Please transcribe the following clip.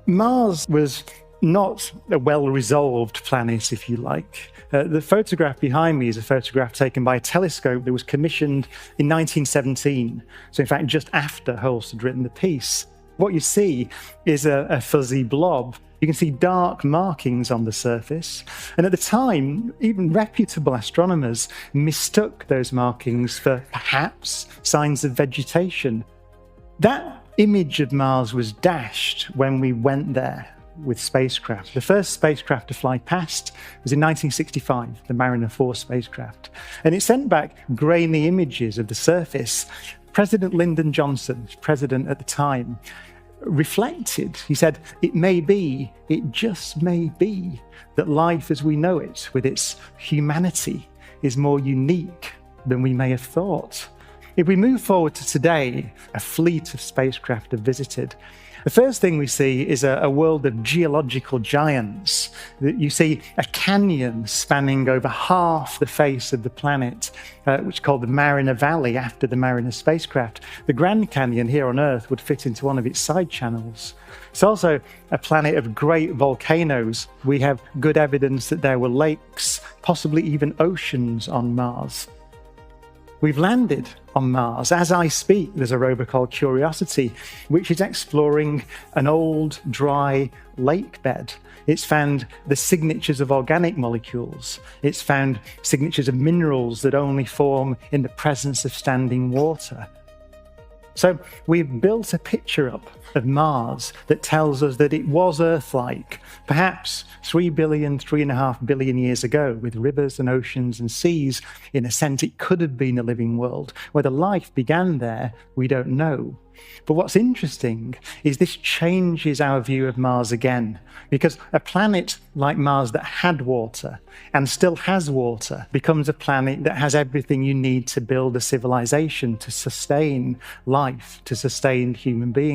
Mars was not a well-resolved planet, if you like. The photograph behind me is a photograph taken by a telescope that was commissioned in 1917, so in fact just after Holst had written the piece. What you see is a fuzzy blob. You can see dark markings on the surface, and at the time, even reputable astronomers mistook those markings for perhaps signs of vegetation. That image of Mars was dashed when we went there with spacecraft. The first spacecraft to fly past was in 1965, the Mariner 4 spacecraft, and it sent back grainy images of the surface. President Lyndon Johnson, president at the time, reflected. He said, it just may be, that life as we know it, with its humanity, is more unique than we may have thought. If we move forward to today, a fleet of spacecraft have visited. The first thing we see is a world of geological giants. You see a canyon spanning over half the face of the planet, which is called the Mariner Valley, after the Mariner spacecraft. The Grand Canyon here on Earth would fit into one of its side channels. It's also a planet of great volcanoes. We have good evidence that there were lakes, possibly even oceans on Mars. We've landed on Mars. As I speak, there's a rover called Curiosity, which is exploring an old, dry lake bed. It's found the signatures of organic molecules. It's found signatures of minerals that only form in the presence of standing water. So we've built a picture up of Mars that tells us that it was Earth-like, perhaps 3.5 billion years ago, with rivers and oceans and seas. In a sense, it could have been a living world. Whether life began there, we don't know. But what's interesting is this changes our view of Mars again, because a planet like Mars that had water and still has water becomes a planet that has everything you need to build a civilization, to sustain life, to sustain human beings.